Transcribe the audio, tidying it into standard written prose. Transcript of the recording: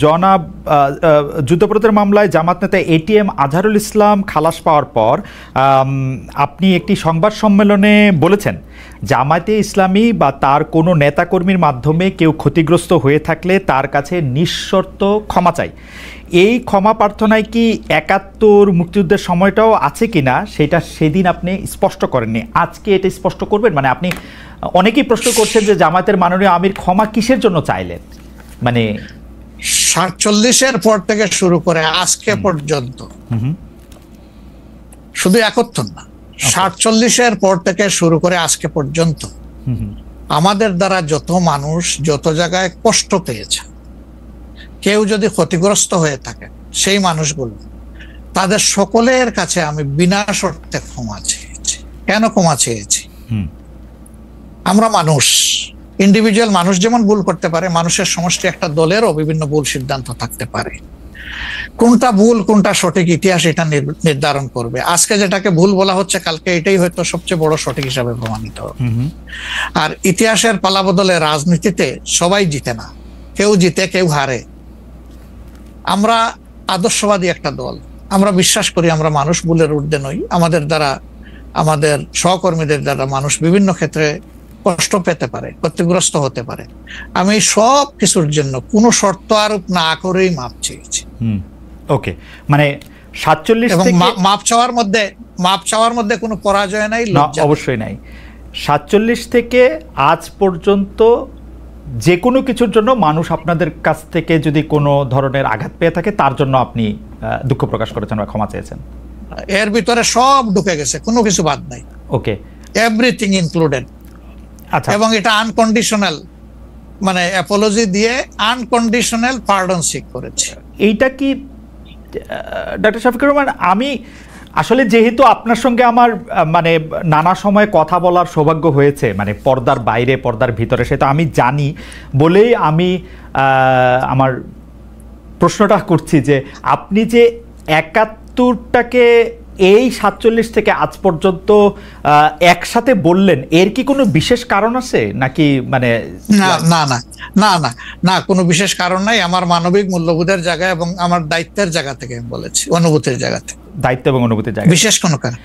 জনাব যুদ্ধাপরাধের মামলায় জামাত নেতা এটিএম আজহারুল ইসলাম খালাস পাওয়ার পর আপনি একটি সংবাদ সম্মেলনে বলেছেন, জামায়াতে ইসলামী বা তার কোনো নেতাকর্মীর মাধ্যমে কেউ ক্ষতিগ্রস্ত হয়ে থাকলে তার কাছে নিঃশর্ত ক্ষমা চাই। এই ক্ষমা প্রার্থনায় কি ৭১ মুক্তিযুদ্ধের সময়টাও আছে কিনা সেটা সেদিন আপনি স্পষ্ট করেননি, আজকে এটা স্পষ্ট করবেন? মানে আপনি অনেকেই প্রশ্ন করছেন যে জামায়াতের মাননীয় আমির ক্ষমা কিসের জন্য চাইলেন, মানে ৪৭-এর পর থেকে শুরু করে আজকে পর্যন্ত, শুধু ৭১ না, ৪৭-এর পর থেকে শুরু করে আজকে পর্যন্ত আমাদের দ্বারা যত মানুষ যত জায়গায় কষ্ট পেয়েছে, কেউ যদি ক্ষতিগ্রস্ত হয়ে থাকে, সেই মানুষগুলো তাদের সকলের কাছে আমি বিনা শর্তে ক্ষমা চেয়েছি। কেন ক্ষমা চেয়েছি? আমরা মানুষ, ইন্ডিভিজুয়াল মানুষ যেমন ভুল করতে পারে, মানুষের সমষ্টি একটা দলেরও বিভিন্ন ভুল সিদ্ধান্ত থাকতে পারে। কোনটা ভুল কোনটা সঠিক ইতিহাস এটা নির্ধারণ করবে। আজকে যেটাকে ভুল বলা হচ্ছে, কালকে এটাই হয়তো সবচেয়ে বড় সঠিক হিসাবে প্রমাণিত হবে। আর ইতিহাসের পালাবদলে রাজনীতিতে সবাই জিতে না, কেউ জিতে কেউ হারে। আমরা আদর্শবাদী একটা দল, আমরা বিশ্বাস করি আমরা মানুষ, ভুলের ঊর্ধ্বে নই। আমাদের দ্বারা, আমাদের সহকর্মীদের দ্বারা মানুষ বিভিন্ন ক্ষেত্রে কষ্ট পেতে পারে, ক্ষতিগ্রস্ত হতে পারে। আমি সব কিছুর জন্য কোনো শর্ত আরোপ না করেই মাপ চেয়েছি। ওকে, মানে ৪৭ এবং মাপ চাওয়ার মধ্যে কোনো পরাজয় নাই, অবশ্যই নাই। ৪৭ থেকে আজ পর্যন্ত যে কোনো কিছুর জন্য মানুষ আপনাদের কাছ থেকে যদি কোনো ধরনের আঘাত পেয়ে থাকে, তার জন্য আপনি দুঃখ প্রকাশ করেছেন বা ক্ষমা চেয়েছেন। এর ভিতরে সব ঢুকে গেছে, কোনো কিছু বাদ নাই। ওকে, এভরিথিং ইনক্লুডেড। আচ্ছা, এবং এটা আনকন্ডিশনাল, মানে অ্যাপোলজি দিয়ে আনকন্ডিশনাল পার্ডন সিক করেছে। এইটা কি ডক্টর শফিকুর রহমান, আমি আসলে যেহেতু আপনার সঙ্গে আমার মানে নানা সময় কথা বলার সৌভাগ্য হয়েছে, মানে পর্দার বাইরে পর্দার ভিতরে, সেটা আমি জানি বলেই আমি আমার প্রশ্নটা করছি যে আপনি যে ৭১টাকে এই ৪৭ থেকে আজ পর্যন্ত একসাথে বললেন, এর কি কোনো বিশেষ কারণ আছে নাকি? মানে না, কোনো বিশেষ কারণ নাই। আমার মানবিক মূল্যবোধের জায়গা এবং আমার দায়িত্বের জায়গা থেকে বলেছি, অনুভূতির জায়গা থেকে। দায়িত্ব এবং অনুভূতির জায়গা, বিশেষ কোনো কারণ।